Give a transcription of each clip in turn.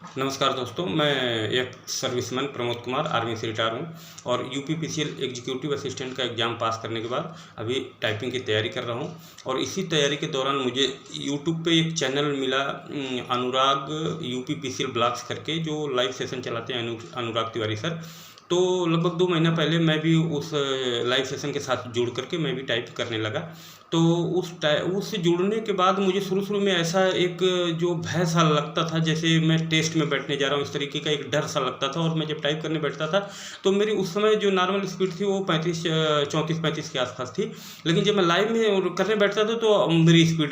नमस्कार दोस्तों, मैं एक सर्विसमैन प्रमोद कुमार आर्मी से रिटायर हूँ और यूपीपीसीएल एग्जीक्यूटिव असिस्टेंट का एग्ज़ाम पास करने के बाद अभी टाइपिंग की तैयारी कर रहा हूँ। और इसी तैयारी के दौरान मुझे यूट्यूब पे एक चैनल मिला, अनुराग यूपीपीसीएल ब्लॉग्स करके, जो लाइव सेशन चलाते हैं अनुराग तिवारी सर। तो लगभग 2 महीना पहले मैं भी उस लाइव सेशन के साथ जुड़ करके मैं भी टाइप करने लगा। तो उससे जुड़ने के बाद मुझे शुरू में ऐसा एक जो भय सा लगता था, जैसे मैं टेस्ट में बैठने जा रहा हूँ, इस तरीके का एक डर सा लगता था। और मैं जब टाइप करने बैठता था तो मेरी उस समय जो नॉर्मल स्पीड थी वो 34-35 के आसपास थी। लेकिन जब मैं लाइव में करने बैठता था तो मेरी स्पीड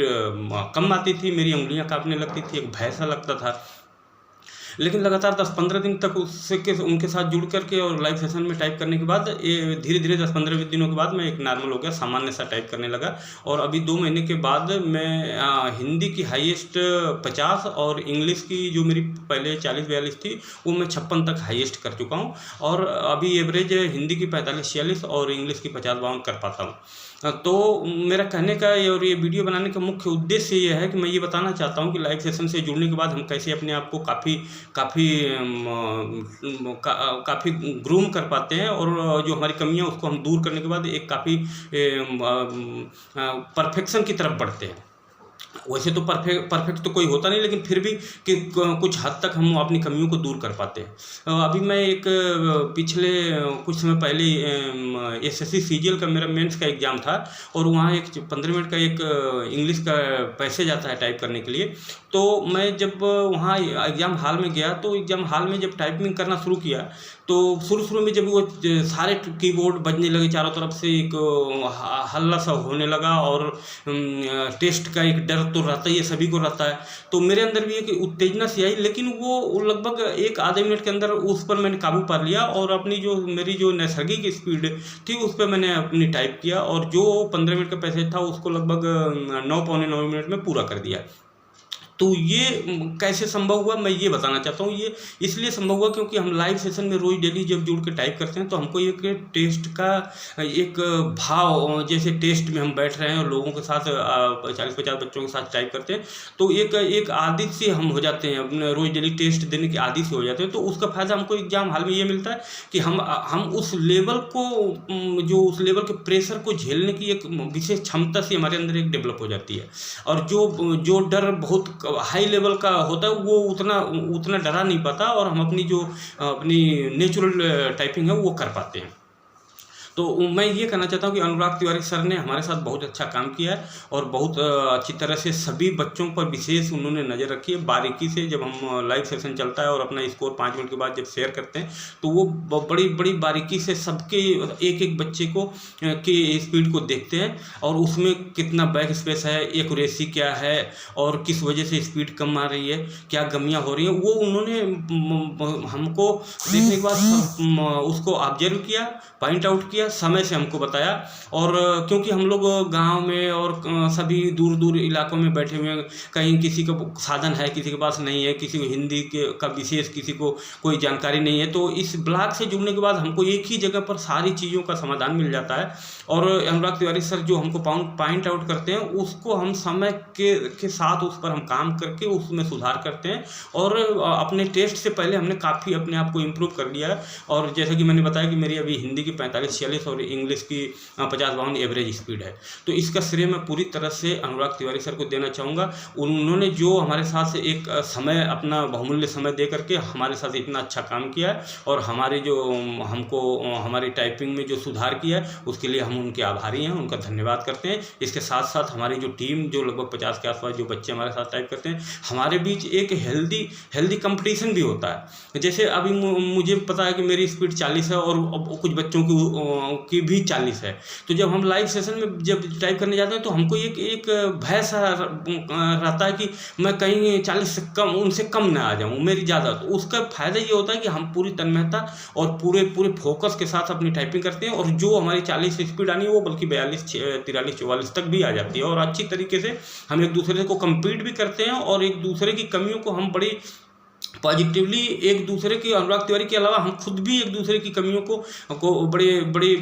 कम आती थी, मेरी उंगलियां कांपने लगती थी, एक भय सा लगता था। लेकिन लगातार 10-15 दिन तक उनके साथ जुड़ करके और लाइव सेशन में टाइप करने के बाद ये धीरे-धीरे 10-15 दिनों के बाद मैं एक नॉर्मल हो गया, सामान्य सा टाइप करने लगा। और अभी 2 महीने के बाद मैं हिंदी की हाईएस्ट 50 और इंग्लिश की जो मेरी पहले 40-42 थी वो मैं 56 तक हाईएस्ट कर चुका हूँ। और अभी एवरेज हिंदी की 45-46 और इंग्लिश की 50-52 कर पाता हूँ। तो मेरा कहने का और ये वीडियो बनाने का मुख्य उद्देश्य ये है कि मैं ये बताना चाहता हूँ कि लाइव सेशन से जुड़ने के बाद हम कैसे अपने आप को काफ़ी काफ़ी ग्रूम कर पाते हैं, और जो हमारी कमियां उसको हम दूर करने के बाद एक काफ़ी परफेक्शन की तरफ बढ़ते हैं। वैसे तो परफेक्ट तो कोई होता नहीं, लेकिन फिर भी कि कुछ हद तक हम अपनी कमियों को दूर कर पाते हैं। अभी मैं एक पिछले कुछ समय पहले एसएससी सीजीएल का मेरा मेंस का एग्ज़ाम था, और वहाँ एक 15 मिनट का एक इंग्लिश का पैसेज आता है टाइप करने के लिए। तो मैं जब वहाँ एग्ज़ाम हॉल में गया तो एग्ज़ाम हॉल में जब टाइपिंग करना शुरू किया तो शुरू में जब वो सारे कीबोर्ड बजने लगे चारों तरफ से, एक हल्ला सा होने लगा, और टेस्ट का एक डर तो रहता ही है, सभी को रहता है। तो मेरे अंदर भी एक उत्तेजना सी आई, लेकिन वो लगभग एक आधे मिनट के अंदर उस पर मैंने काबू पा लिया, और अपनी जो मेरी जो नैसर्गिक स्पीड थी उस पर मैंने अपनी टाइप किया, और जो 15 मिनट का पैसेज था उसको लगभग 9 पौने 9 मिनट में पूरा कर दिया। तो ये कैसे संभव हुआ, मैं ये बताना चाहता हूँ। ये इसलिए संभव हुआ क्योंकि हम लाइव सेशन में रोज़ डेली जब जुड़ के टाइप करते हैं तो हमको एक टेस्ट का एक भाव, जैसे टेस्ट में हम बैठ रहे हैं और लोगों के साथ 40-50 बच्चों के साथ टाइप करते हैं, तो एक आदत से हम हो जाते हैं, अपने रोज़ डेली टेस्ट देने की आदत से हो जाते हैं। तो उसका फ़ायदा हमको एग्जाम हाल में ये मिलता है कि हम उस लेवल को, जो उस लेवल के प्रेशर को झेलने की एक विशेष क्षमता से हमारे अंदर एक डेवलप हो जाती है। और जो डर बहुत हाई लेवल का होता है वो उतना डरा नहीं पाता, और हम अपनी नेचुरल टाइपिंग है वो कर पाते हैं। तो मैं ये कहना चाहता हूँ कि अनुराग तिवारी सर ने हमारे साथ बहुत अच्छा काम किया है, और बहुत अच्छी तरह से सभी बच्चों पर विशेष उन्होंने नज़र रखी है, बारीकी से। जब हम लाइव सेशन चलता है और अपना स्कोर 5 मिनट के बाद जब शेयर करते हैं तो वो बड़ी बारीकी से सबके एक बच्चे को की स्पीड को देखते हैं, और उसमें कितना बैक स्पेस है, एक्यूरेसी क्या है, और किस वजह से स्पीड कम आ रही है, क्या गमियाँ हो रही हैं, वो उन्होंने हमको देखने के बाद उसको ऑब्जर्व किया, पॉइंट आउट किया, समय से हमको बताया। और क्योंकि हम लोग गांव में और सभी दूर इलाकों में बैठे हुए हैं, कहीं किसी का साधन है, किसी के पास नहीं है, किसी को हिंदी का विशेष किसी को कोई जानकारी नहीं है, तो इस ब्लॉग से जुड़ने के बाद हमको एक ही जगह पर सारी चीज़ों का समाधान मिल जाता है। और अनुराग तिवारी सर जो हमको पॉइंट आउट करते हैं उसको हम समय के साथ उस पर हम काम करके उसमें सुधार करते हैं, और अपने टेस्ट से पहले हमने काफ़ी अपने आप को इम्प्रूव कर लिया है। और जैसा कि मैंने बताया कि मेरी अभी हिंदी की 45-46 और इंग्लिश की 50-52 एवरेज स्पीड है। तो इसका श्रेय मैं पूरी तरह से अनुराग तिवारी सर को देना चाहूँगा। उन्होंने जो हमारे साथ से एक समय, अपना बहुमूल्य समय दे करके हमारे साथ इतना अच्छा काम किया है, और हमारे जो हमको हमारी टाइपिंग में जो सुधार किया है उसके लिए हम उनके आभारी हैं, उनका धन्यवाद करते हैं। इसके साथ साथ हमारी जो टीम, जो लगभग 50 के आसपास जो बच्चे हमारे साथ टाइप करते हैं, हमारे बीच एक हेल्दी कंपटीशन भी होता है। जैसे अभी मुझे पता है कि मेरी स्पीड 40 है और कुछ बच्चों की भी 40 है, तो जब हम लाइव सेशन में जब टाइप करने जाते हैं तो हमको एक भय सा रहता है कि मैं कहीं 40 से कम, उनसे कम ना आ जाऊँ, मेरी ज़्यादा। तो उसका फ़ायदा ये होता है कि हम पूरी तन्मयता और पूरे फोकस के साथ अपनी टाइपिंग करते हैं, और जो हमारी 40 स्पीड आनी है वो बल्कि 42, 43, 44 तक भी आ जाती है, और अच्छी तरीके से हम एक दूसरे को कम्पीट भी करते हैं, और एक दूसरे की कमियों को हम बड़ी पॉजिटिवली एक दूसरे की, अनुराग तिवारी के अलावा हम खुद भी एक दूसरे की कमियों को बड़े बड़े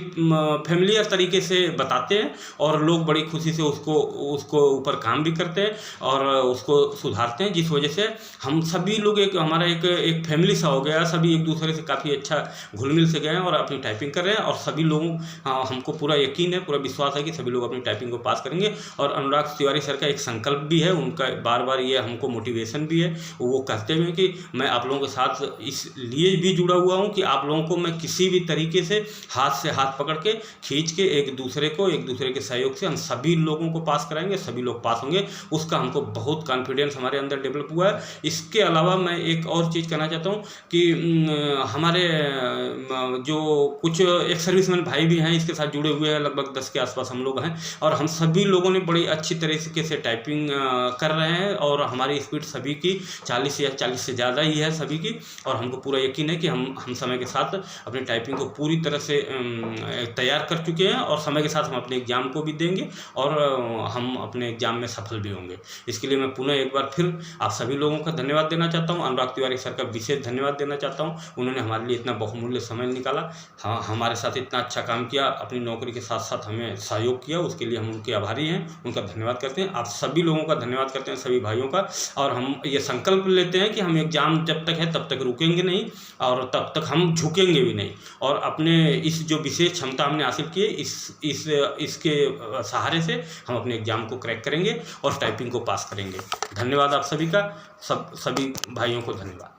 फैमिलियर तरीके से बताते हैं, और लोग बड़ी खुशी से उसको ऊपर काम भी करते हैं और उसको सुधारते हैं, जिस वजह से हम सभी लोग हमारा एक फैमिली सा हो गया। सभी एक दूसरे से काफ़ी अच्छा घुल मिल से गए हैं और अपनी टाइपिंग कर रहे हैं, और सभी लोगों हमको पूरा यकीन है, पूरा विश्वास है कि सभी लोग अपनी टाइपिंग को पास करेंगे। और अनुराग तिवारी सर का एक संकल्प भी है, उनका बार बार ये हमको मोटिवेशन भी है। वो कहते हुए कि मैं आप लोगों के साथ इसलिए भी जुड़ा हुआ हूँ कि आप लोगों को मैं किसी भी तरीके से हाथ पकड़ के खींच के एक दूसरे के सहयोग से हम सभी लोगों को पास कराएंगे, सभी लोग पास होंगे। उसका हमको बहुत कॉन्फिडेंस हमारे अंदर डेवलप हुआ है। इसके अलावा मैं एक और चीज़ कहना चाहता हूँ कि हमारे जो कुछ एक सर्विसमैन भाई भी हैं इसके साथ जुड़े हुए हैं, लगभग 10 के आसपास हम लोग हैं, और हम सभी लोगों ने बड़ी अच्छी तरीके से टाइपिंग कर रहे हैं, और हमारी स्पीड सभी की 40 से ज़्यादा ही है सभी की। और हमको पूरा यकीन है कि हम समय के साथ अपनी टाइपिंग को पूरी तरह से तैयार कर चुके हैं, और समय के साथ हम अपने एग्ज़ाम को भी देंगे और हम अपने एग्ज़ाम में सफल भी होंगे। इसके लिए मैं पुनः एक बार फिर आप सभी लोगों का धन्यवाद देना चाहता हूँ। अनुराग तिवारी सर का विशेष धन्यवाद देना चाहता हूँ। उन्होंने हमारे लिए इतना बहुमूल्य समय निकाला, हाँ, हमारे साथ इतना अच्छा काम किया, अपनी नौकरी के साथ साथ हमें सहयोग किया, उसके लिए हम उनके आभारी हैं, उनका धन्यवाद करते हैं। आप सभी लोगों का धन्यवाद करते हैं, सभी भाइयों का। और हम ये संकल्प लेते हैं कि हम एग्ज़ाम जब तक है तब तक रुकेंगे नहीं, और तब तक हम झुकेंगे भी नहीं, और अपने इस जो विशेष क्षमता हमने हासिल की है इसके सहारे से हम अपने एग्ज़ाम को क्रैक करेंगे और टाइपिंग को पास करेंगे। धन्यवाद आप सभी का, सभी भाइयों को धन्यवाद।